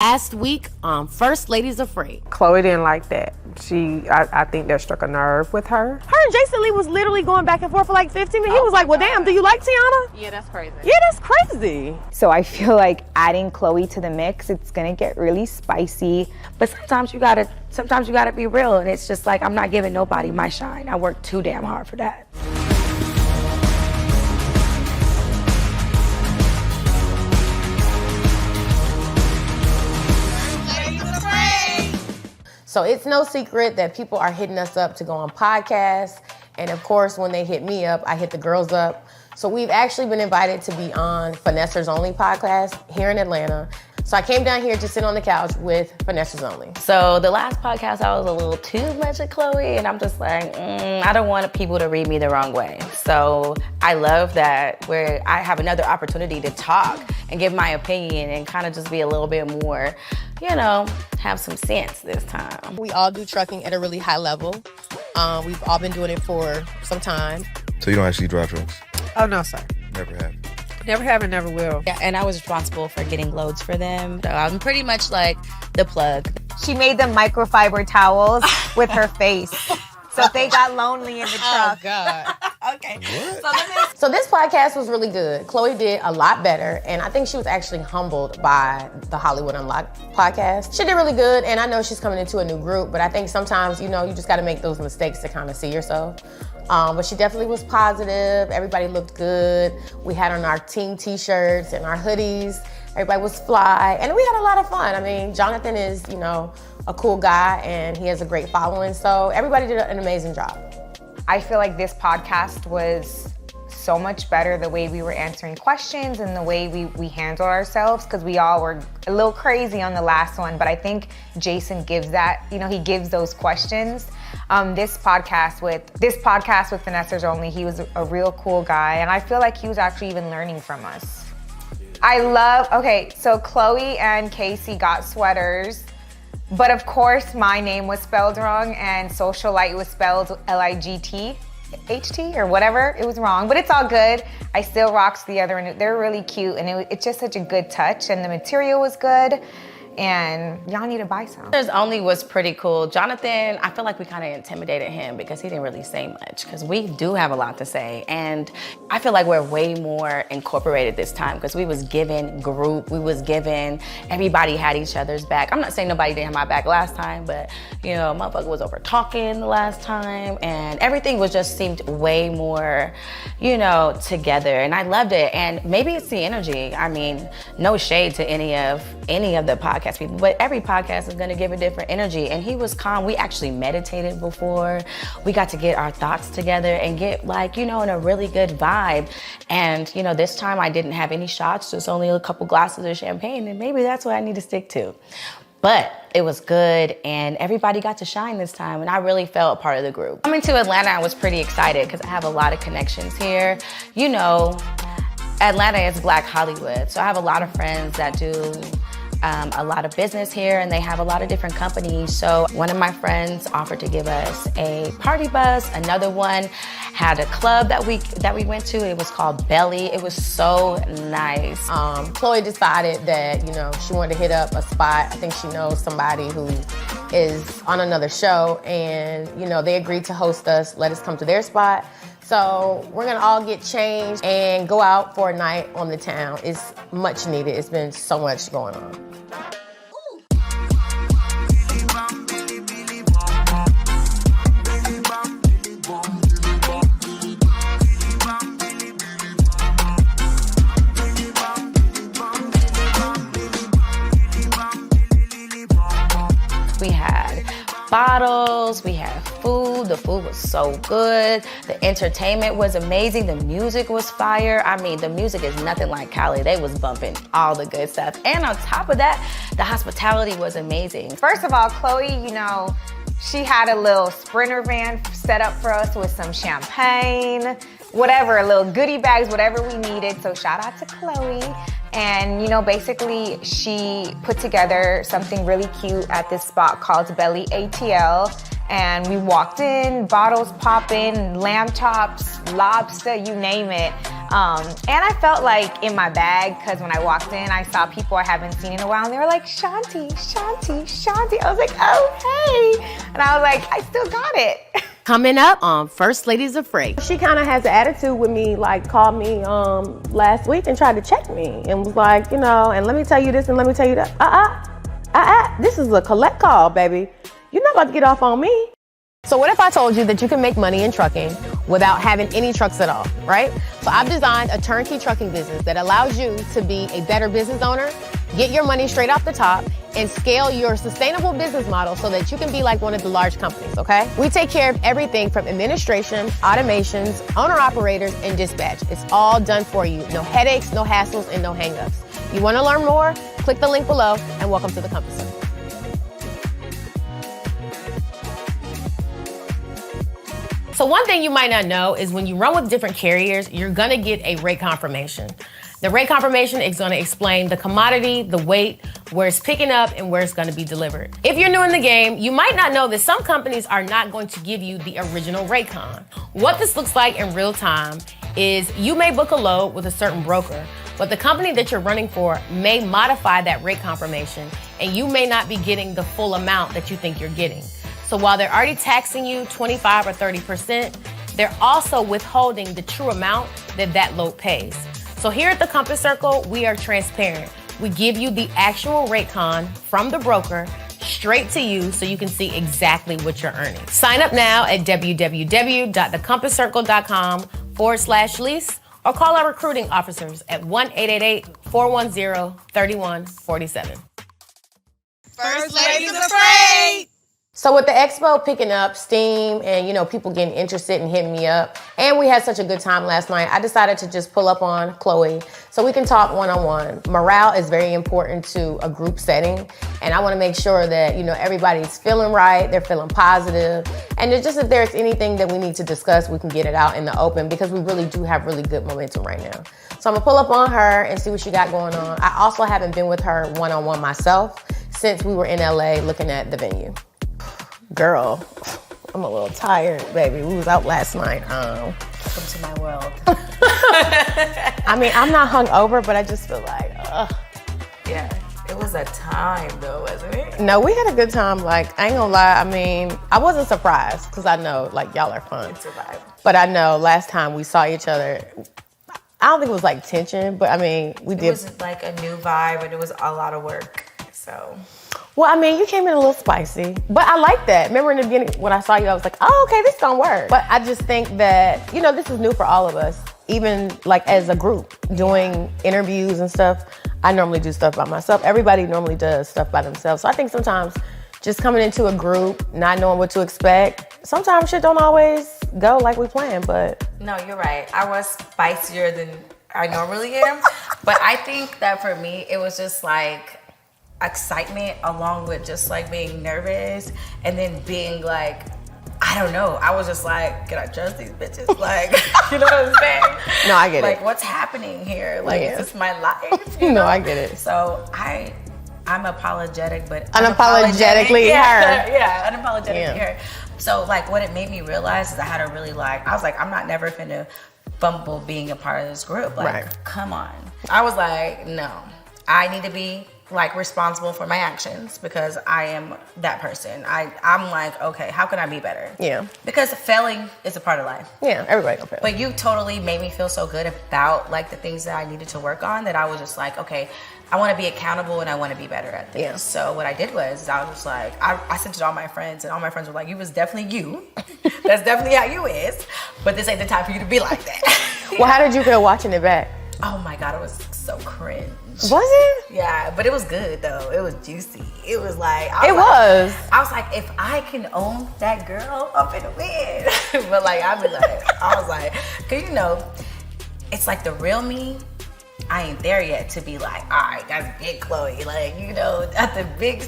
Last week on First Ladies Afraid. Chloe didn't like that. I think that struck a nerve with her. Her and Jason Lee was literally going back and forth for like 15 minutes. He was like, well, damn, do you like Tiana? Yeah, that's crazy. Yeah, that's crazy. So I feel like adding Chloe to the mix, it's gonna get really spicy. But sometimes you gotta be real, and it's just like, I'm not giving nobody my shine. I worked too damn hard for that. So it's no secret that people are hitting us up to go on podcasts. And of course, when they hit me up, I hit the girls up. So we've actually been invited to be on Finessers Only podcast here in Atlanta. So I came down here to sit on the couch with Finessers Only. So the last podcast, I was a little too much of Chloe, and I'm just like, I don't want people to read me the wrong way. So I love that where I have another opportunity to talk and give my opinion and kind of just be a little bit more, have some sense this time. We all do trucking at a really high level. We've all been doing it for some time. So you don't actually drive trucks? Oh, no, sir. Never have. Never have and never will. Yeah, and I was responsible for getting loads for them. So I'm pretty much like the plug. She made them microfiber towels with her face. So if they got lonely in the truck. Oh, God. Okay. So this podcast was really good. Chloe did a lot better, and I think she was actually humbled by the Hollywood Unlocked podcast. She did really good, and I know she's coming into a new group, but I think sometimes, you just gotta make those mistakes to kind of see yourself. But she definitely was positive. Everybody looked good. We had on our team t-shirts and our hoodies. Everybody was fly, and we had a lot of fun. I mean, Jonathan is, a cool guy, and he has a great following, so everybody did an amazing job. I feel like this podcast was so much better the way we were answering questions and the way we handled ourselves, because we all were a little crazy on the last one, but I think Jason gives that, he gives those questions. This podcast with Finessers Only, he was a real cool guy, and I feel like he was actually even learning from us. So Chloe and Casey got sweaters, but of course my name was spelled wrong and Socialite was spelled Lightht or whatever. It was wrong, but it's all good. I still rocked the other one. They're really cute, and it's just such a good touch, and the material was good. And y'all need to buy some. Finessers Only was pretty cool. Jonathan, I feel like we kind of intimidated him because he didn't really say much, because we do have a lot to say. And I feel like we're way more incorporated this time because we was given group, everybody had each other's back. I'm not saying nobody didn't have my back last time, but motherfucker was over talking the last time, and everything seemed way more, together, and I loved it. And maybe it's the energy. I mean, no shade to any of the podcast people, but every podcast is going to give a different energy, and he was calm. We actually meditated before. We got to get our thoughts together and get in a really good vibe. And this time I didn't have any shots, just only a couple glasses of champagne, and maybe that's what I need to stick to. But it was good, and everybody got to shine this time, and I really felt a part of the group. Coming to Atlanta, I was pretty excited because I have a lot of connections here. Atlanta is Black Hollywood, so I have a lot of friends that do a lot of business here, and they have a lot of different companies. So one of my friends offered to give us a party bus. Another one had a club that we went to. It was called Belly. It was so nice. Chloe decided that, she wanted to hit up a spot. I think she knows somebody who is on another show, and, they agreed to host us, let us come to their spot. So we're gonna all get changed and go out for a night on the town. It's much needed. It's been so much going on. We had bottles, we had food. The food was so good. The entertainment was amazing. The music was fire. I mean, the music is nothing like Cali. They was bumping all the good stuff. And on top of that, the hospitality was amazing. First of all, Chloe, she had a little Sprinter van set up for us with some champagne, whatever, little goodie bags, whatever we needed. So shout out to Chloe. And, you know, basically she put together something really cute at this spot called Belly ATL. And we walked in, bottles popping, lamb chops, lobster, you name it. And I felt like in my bag, because when I walked in, I saw people I haven't seen in a while, and they were like, Shanti, Shanti, Shanti. I was like, oh, hey. And I was like, I still got it. Coming up on First Ladies of Frake. She kind of has an attitude with me, like called me last week and tried to check me and was like, you know, and let me tell you this and let me tell you that. This is a collect call, baby. You're not about to get off on me. So what if I told you that you can make money in trucking without having any trucks at all, right? So I've designed a turnkey trucking business that allows you to be a better business owner, get your money straight off the top, and scale your sustainable business model so that you can be like one of the large companies, okay? We take care of everything from administration, automations, owner-operators, and dispatch. It's all done for you. No headaches, no hassles, and no hangups. You wanna learn more? Click the link below, and welcome to the Compass Circle. So one thing you might not know is when you run with different carriers, you're gonna get a rate confirmation. The rate confirmation is gonna explain the commodity, the weight, where it's picking up, and where it's gonna be delivered. If you're new in the game, you might not know that some companies are not going to give you the original rate con. What this looks like in real time is you may book a load with a certain broker, but the company that you're running for may modify that rate confirmation, and you may not be getting the full amount that you think you're getting. So while they're already taxing you 25 or 30%, they're also withholding the true amount that that load pays. So here at the Compass Circle, we are transparent. We give you the actual rate con from the broker straight to you so you can see exactly what you're earning. Sign up now at www.thecompasscircle.com/lease or call our recruiting officers at 1-888-410-3147. First Ladies of Frake. So with the expo picking up steam and, you know, people getting interested and hitting me up, and we had such a good time last night, I decided to just pull up on Chloe so we can talk one-on-one. Morale is very important to a group setting, and I want to make sure that, you know, everybody's feeling right, they're feeling positive, and it's just if there's anything that we need to discuss, we can get it out in the open because we really do have really good momentum right now. So I'm gonna pull up on her and see what she got going on. I also haven't been with her one-on-one myself since we were in LA looking at the venue. Girl, I'm a little tired, baby. We was out last night. Welcome to my world. I mean, I'm not hungover, but I just feel like, Yeah, it was a time though, wasn't it? No, we had a good time. Like, I ain't gonna lie. I mean, I wasn't surprised because I know, like, y'all are fun. Survived. But I know last time we saw each other, I don't think it was like tension, but I mean, we did. It was like a new vibe and it was a lot of work, so. Well, I mean, you came in a little spicy, but I like that. Remember in the beginning when I saw you, I was like, oh, okay, this don't work. But I just think that, you know, this is new for all of us. Even like as a group, doing interviews and stuff. I normally do stuff by myself. Everybody normally does stuff by themselves. So I think sometimes just coming into a group, not knowing what to expect, sometimes shit don't always go like we planned, but. No, you're right. I was spicier than I normally am. But I think that for me, it was just like, excitement along with just like being nervous and then being like, I don't know. I was just like, can I trust these bitches? Like, you know what I'm saying? No, I get it. Like, what's happening here? Like, Yeah. is this my life? No, I get it. So I'm apologetic, but Unapologetically her. Yeah, unapologetically Yeah. her. So like, what it made me realize is I had to really like, I was like, I'm not never finna fumble being a part of this group. Like, Right. come on. I was like, no, I need to be like responsible for my actions because I am that person. I'm like, okay, how can I be better? Yeah. Because failing is a part of life. Yeah, everybody gonna fail. But you totally made me feel so good about like the things that I needed to work on that I was just like, okay, I want to be accountable and I want to be better at this. Yeah. So what I did was I was like, I sent it to all my friends and all my friends were like, you was definitely you. That's definitely how you is. But this ain't the time for you to be like that. Well, how did you feel watching it back? Oh my God, it was so cringe. Was it? Yeah, but it was good though. It was juicy. It was like It was. I was like, if I can own that girl, I'm finna win. But like, I was like, cause you know, it's like the real me I ain't there yet to be like, all right, that's big Chloe. Like, you know, not the big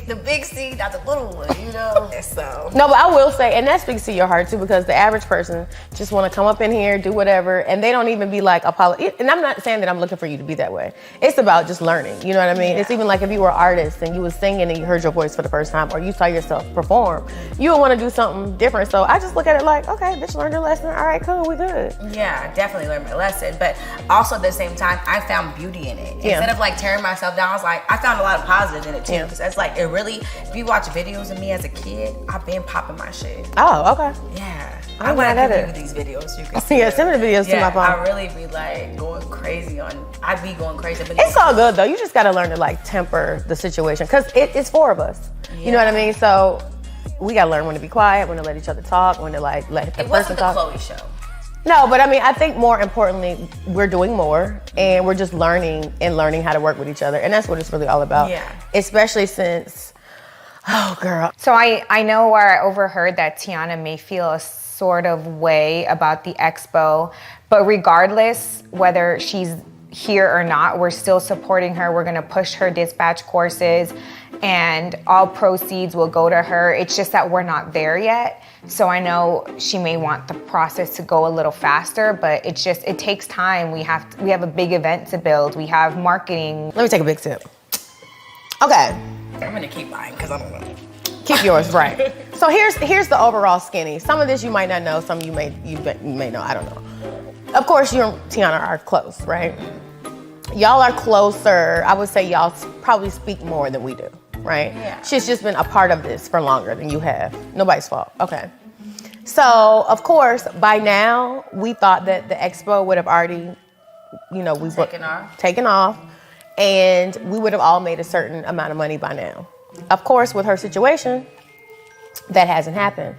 C, not the little one, you know? So. No, but I will say, and that speaks to your heart too, because the average person just want to come up in here, do whatever, and they don't even be like, and I'm not saying that I'm looking for you to be that way. It's about just learning, you know what I mean? Yeah. It's even like if you were an artist and you was singing and you heard your voice for the first time, or you saw yourself perform, you would want to do something different. So I just look at it like, okay, bitch learned her lesson. All right, cool, we good. Yeah, definitely learned my lesson. But also at the same time, I found beauty in it. Yeah. Instead of like tearing myself down, I was like, I found a lot of positives in it too. Because it's like, it really, if you watch videos of me as a kid, I've been popping my shit. Oh, okay. Yeah. I'm gonna give you these videos. You can see yeah, send me the videos to my phone. I really be like going crazy I'd be going crazy. But it's all good though. You just gotta learn to like temper the situation. Cause it's four of us. Yeah. You know what I mean? So we gotta learn when to be quiet, when to let each other talk, when to like let the person talk. It wasn't the Chloe show. No, but I mean, I think more importantly, we're doing more and we're just learning how to work with each other. And that's what it's really all about. Yeah. Especially since, oh girl. So I know where I overheard that Tiana may feel a sort of way about the expo, but regardless whether she's here or not, we're still supporting her. We're gonna push her dispatch courses and all proceeds will go to her. It's just that we're not there yet. So I know she may want the process to go a little faster, but it takes time. We have a big event to build. We have marketing. Let me take a big sip. Okay. I'm gonna keep mine because I don't know. Keep yours, right. So here's the overall skinny. Some of this you might not know, some you may know, I don't know. Of course, you and Tiana are close, right? Y'all are closer. I would say y'all probably speak more than we do, right? Yeah. She's just been a part of this for longer than you have. Nobody's fault, okay. So, of course, by now, we thought that the expo would have already, you know, taken off, and we would have all made a certain amount of money by now. Of course, with her situation, that hasn't happened.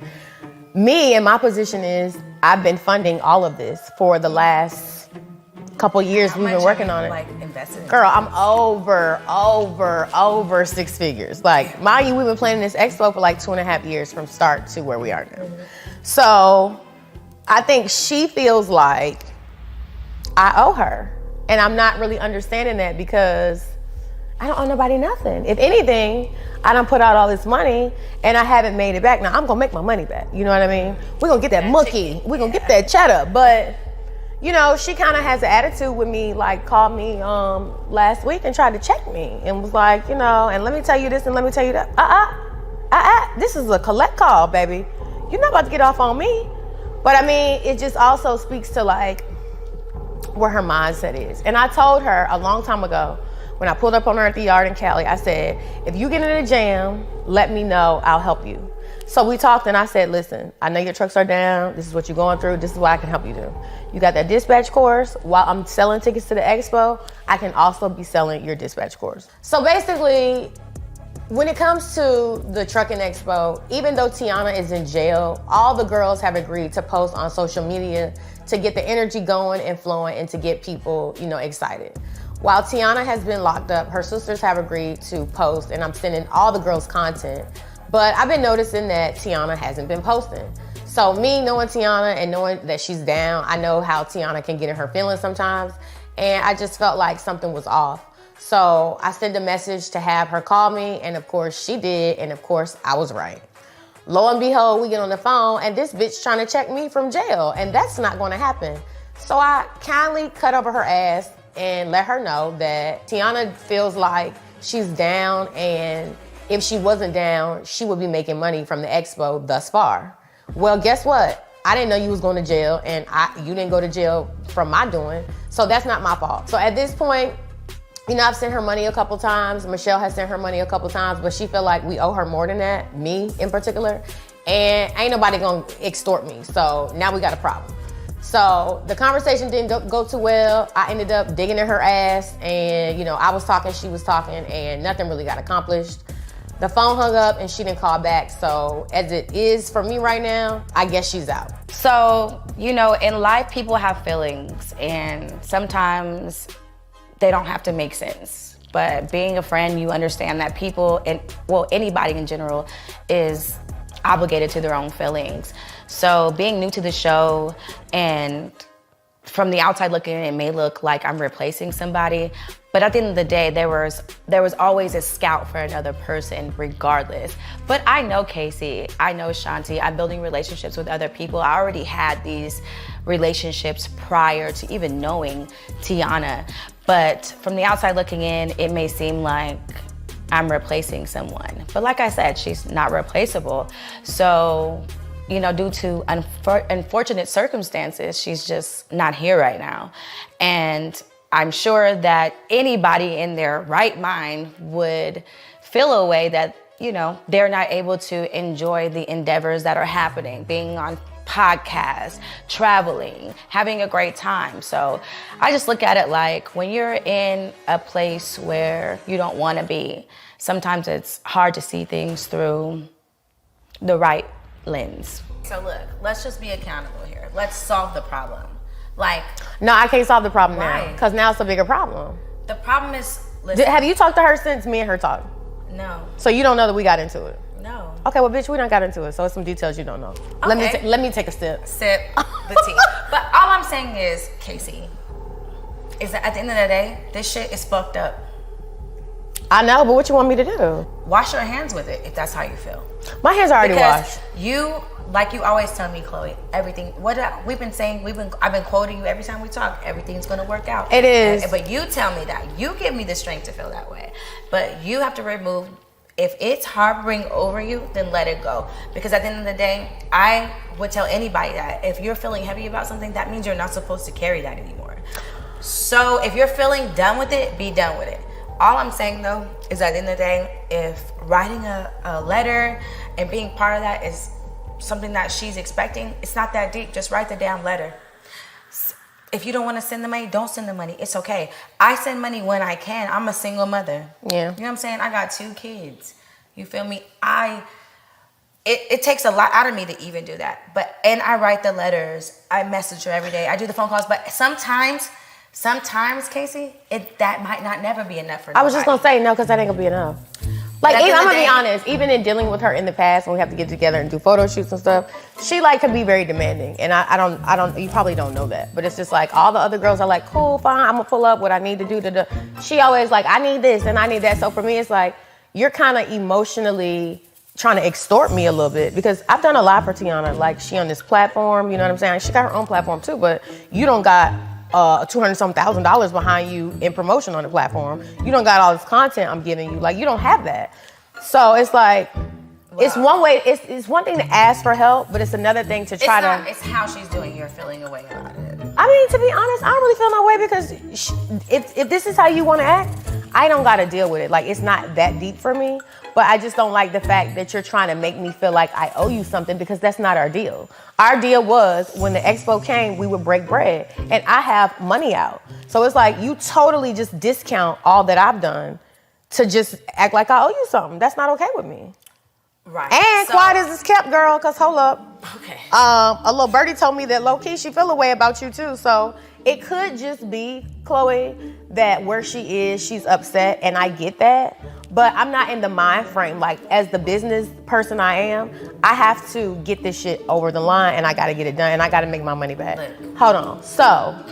Me and my position is I've been funding all of this for the last couple years. We've been working on it. Like invested in Girl, I'm over 6 figures. Like, mind you, we've been planning this expo for like 2.5 years from start to where we are now. So I think she feels like I owe her. And I'm not really understanding that because I don't owe nobody nothing. If anything, I done put out all this money and I haven't made it back. Now I'm gonna make my money back. You know what I mean? We're gonna get that mookie. We're gonna get that cheddar. But, you know, she kind of has an attitude with me, like called me last week and tried to check me and was like, you know, and let me tell you this and let me tell you that. This is a collect call, baby. You're not about to get off on me. But I mean, it just also speaks to like where her mindset is. And I told her a long time ago, when I pulled up on her at the yard in Cali, I said, if you get in a jam, let me know, I'll help you. So we talked and I said, listen, I know your trucks are down. This is what you're going through. This is what I can help you do. You got that dispatch course. While I'm selling tickets to the expo, I can also be selling your dispatch course. So basically, when it comes to the trucking expo, even though Tiana is in jail, all the girls have agreed to post on social media to get the energy going and flowing and to get people, you know, excited. While Tiana has been locked up, her sisters have agreed to post, and I'm sending all the girls content. But I've been noticing that Tiana hasn't been posting. So me knowing Tiana and knowing that she's down, I know how Tiana can get in her feelings sometimes. And I just felt like something was off. So I sent a message to have her call me, and of course she did, and of course I was right. Lo and behold, we get on the phone, and this bitch trying to check me from jail, and that's not gonna happen. So I kindly cut over her ass and let her know that Tiana feels like she's down, and if she wasn't down, she would be making money from the expo thus far. Well, guess what? I didn't know you was going to jail, and you didn't go to jail from my doing, so that's not my fault. So at this point, you know, I've sent her money a couple times. Michelle has sent her money a couple times, but she feel like we owe her more than that, me in particular, and ain't nobody gonna extort me. So now we got a problem. So the conversation didn't go too well. I ended up digging in her ass, and you know, I was talking, she was talking, and nothing really got accomplished. The phone hung up and she didn't call back. So as it is for me right now, I guess she's out. So, you know, in life, people have feelings, and sometimes they don't have to make sense. But being a friend, you understand that people, and well, anybody in general, is obligated to their own feelings. So being new to the show and from the outside looking in, it may look like I'm replacing somebody, but at the end of the day, there was always a scout for another person regardless. But I know Casey, I know Shanti, I'm building relationships with other people. I already had these relationships prior to even knowing Tiana. But from the outside looking in, it may seem like I'm replacing someone. But like I said, she's not replaceable. So, due to unfortunate circumstances, she's just not here right now. And I'm sure that anybody in their right mind would feel a way that, they're not able to enjoy the endeavors that are happening, being on podcasts, traveling, having a great time. So I just look at it like when you're in a place where you don't want to be, sometimes it's hard to see things through the right lens. So look, let's just be accountable here. Let's solve the problem. No, I can't solve the problem now Why? because now it's a bigger problem. The problem is, listen, Have you talked to her since me and her talked? no, So you don't know that we got into it? no. Okay, well, bitch, we done got into it, so it's some details you don't know. Okay. Let me take a sip. Sip the tea. But all I'm saying is, Casey, is that at the end of the day, this shit is fucked up. I know, but what you want me to do? Wash your hands with it if that's how you feel. My hands are already Because washed. like you always tell me, Chloe, everything, we've been saying, I've been quoting you every time we talk, everything's gonna work out. It is. But you tell me that. You give me the strength to feel that way. But you have to remove, if it's harboring over you, then let it go. Because at the end of the day, I would tell anybody that if you're feeling heavy about something, that means you're not supposed to carry that anymore. So if you're feeling done with it, be done with it. All I'm saying though, is at the end of the day, if writing a letter and being part of that is something that she's expecting, it's not that deep. Just write the damn letter. If you don't want to send the money, don't send the money. It's okay. I send money when I can. I'm a single mother. Yeah. You know what I'm saying? I got 2 kids. You feel me? It takes a lot out of me to even do that. And I write the letters. I message her every day. I do the phone calls. But sometimes, Casey, that might not never be enough for nobody. I was just gonna say no, because that ain't gonna be enough. At the end I'm of gonna the be day- honest. Even in dealing with her in the past, when we have to get together and do photo shoots and stuff, she can be very demanding. And I don't. You probably don't know that, but it's just like all the other girls are like, cool, fine, I'm gonna pull up what I need to do. She always like, I need this and I need that. So for me, it's like you're kind of emotionally trying to extort me a little bit because I've done a lot for Tiana. Like she on this platform, you know what I'm saying? She got her own platform too, but you don't got $200,000 behind you in promotion on the platform. You don't got all this content I'm giving you. Like you don't have that. So it's like, it's one way, it's one thing to ask for help, but it's another thing to try to. It's how she's doing. You're feeling away about it. I mean, to be honest, I don't really feel my way because if this is how you want to act, I don't got to deal with it. Like it's not that deep for me, but I just don't like the fact that you're trying to make me feel like I owe you something because that's not our deal. Our deal was when the expo came, we would break bread and I have money out. So it's like you totally just discount all that I've done to just act like I owe you something. That's not okay with me. Right. And So- quiet as it's kept, girl, because hold up. Okay. A little birdie told me that low key she feel a way about you too. So it could just be, Chloe, that where she is, she's upset, and I get that. But I'm not in the mind frame. Like as the business person I am, I have to get this shit over the line, and I gotta get it done, and I gotta make my money back. Look. Hold on. So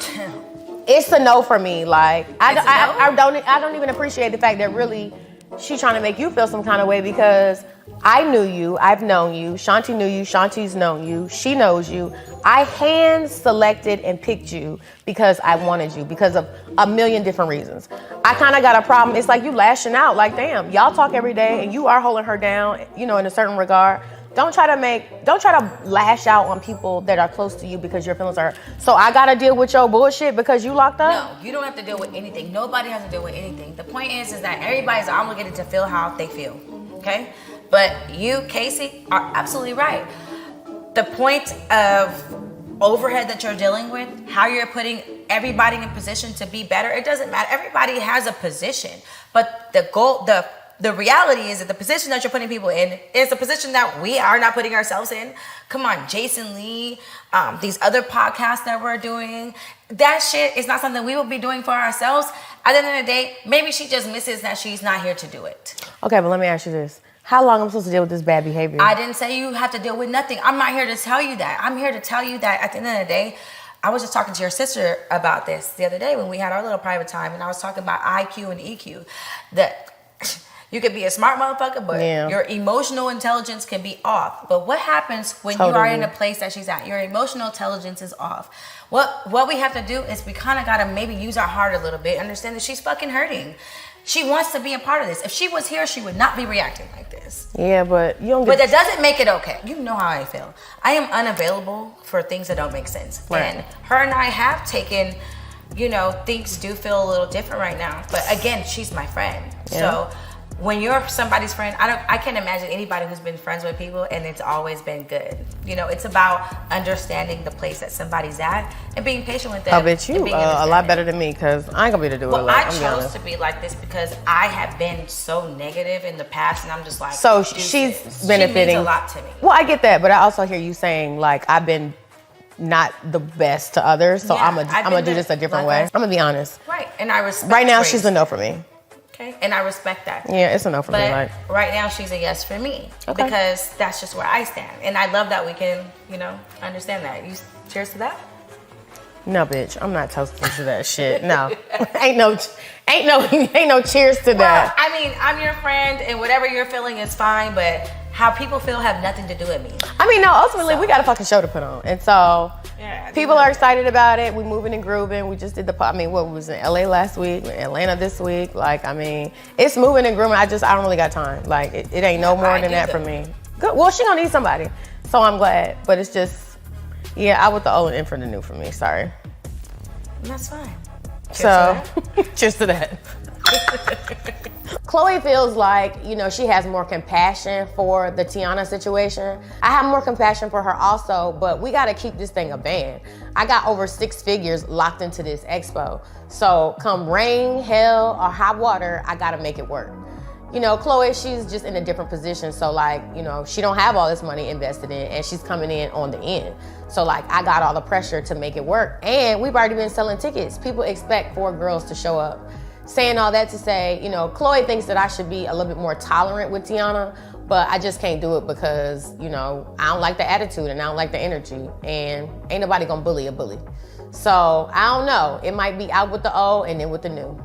it's a no for me. Like I don't even appreciate the fact that really she's trying to make you feel some kind of way because I knew you, I've known you, Shanti knew you, Shanti's known you, she knows you. I hand selected and picked you because I wanted you because of a million different reasons. I kind of got a problem. It's like you lashing out like, damn, y'all talk every day and you are holding her down, in a certain regard. Don't try to lash out on people that are close to you because your feelings are hurt. So I gotta deal with your bullshit because you locked up? No, you don't have to deal with anything. Nobody has to deal with anything. The point is that everybody's obligated to feel how they feel, okay? But you, Casey, are absolutely right. The point of overhead that you're dealing with, how you're putting everybody in position to be better, it doesn't matter. Everybody has a position, but the reality is that the position that you're putting people in is a position that we are not putting ourselves in. Come on, Jason Lee, these other podcasts that we're doing, that shit is not something we will be doing for ourselves. At the end of the day, maybe she just misses that she's not here to do it. Okay, but let me ask you this. How long am I supposed to deal with this bad behavior? I didn't say you have to deal with nothing. I'm not here to tell you that. I'm here to tell you that at the end of the day, I was just talking to your sister about this the other day when we had our little private time, and I was talking about IQ and EQ. That you could be a smart motherfucker, but your emotional intelligence can be off. But what happens when you are in a place that she's at? Your emotional intelligence is off. What we have to do is we kind of got to maybe use our heart a little bit, understand that she's fucking hurting. She wants to be a part of this. If she was here, she would not be reacting like this. Yeah, but you don't get... But that doesn't make it okay. You know how I feel. I am unavailable for things that don't make sense. Right. And her and I have taken, things do feel a little different right now. But again, she's my friend. Yeah. So when you're somebody's friend, I can't imagine anybody who's been friends with people and it's always been good. It's about understanding the place that somebody's at and being patient with them. I bet you and being a lot understanding. better than me, because I ain't gonna be able to do it. Well, I I'm chose to be like this because I have been so negative in the past, and I'm just like, So deuces. she's benefiting. She means a lot to me. Well, I get that, but I also hear you saying, like, I've been not the best to others, so Yeah, I'm gonna do this a different way. I'm gonna be honest. Right, and I respect. Right now, grace. she's a no for me. Okay, and I respect that. Yeah, it's a no for me. But Like, right now, she's a yes for me Okay. because that's just where I stand, and I love that we can, understand that. You cheers to that. no, bitch, I'm not toasting to that shit. No, ain't no cheers to Well, that. I mean, I'm your friend, and whatever you're feeling is fine, but how people feel have nothing to do with me. I mean, no, ultimately, we got a fucking show to put on. And so, people are excited about it. We moving and grooving. We just did what was in LA last week, Atlanta this week. Like, I mean, it's moving and grooving. I don't really got time. Like, it ain't no more than that for me. Good. Well, she gonna need somebody. So I'm glad. But it's just, out with the old and in for the new for me. Sorry. And that's fine. Cheers to that. Chloe feels like, she has more compassion for the Tiana situation. I have more compassion for her also, but we gotta keep this thing a band. I got over 6 figures locked into this expo. So come rain, hell, or hot water, I gotta make it work. Chloe, she's just in a different position. So she don't have all this money invested in, and she's coming in on the end. So I got all the pressure to make it work. And we've already been selling tickets. People expect 4 girls to show up. Saying all that to say, Chloe thinks that I should be a little bit more tolerant with Tiana, but I just can't do it because, I don't like the attitude and I don't like the energy, and ain't nobody gonna bully a bully. So I don't know. It might be out with the old and in with the new.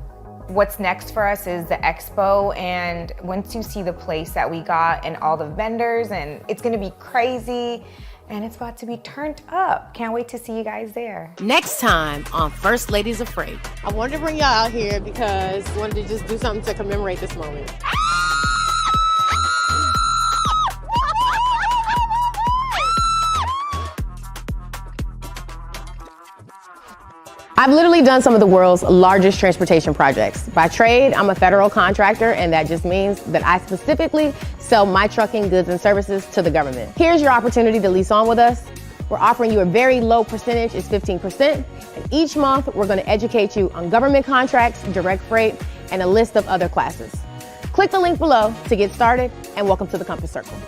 What's next for us is the expo, and once you see the place that we got and all the vendors, and it's gonna be crazy, and it's about to be turned up. Can't wait to see you guys there. Next time on First Ladies Afraid. I wanted to bring y'all out here because I wanted to just do something to commemorate this moment. I've literally done some of the world's largest transportation projects. By trade, I'm a federal contractor, and that just means that I specifically sell my trucking goods and services to the government. Here's your opportunity to lease on with us. We're offering you a very low percentage, it's 15%. And each month, we're gonna educate you on government contracts, direct freight, and a list of other classes. Click the link below to get started, and welcome to the Compass Circle.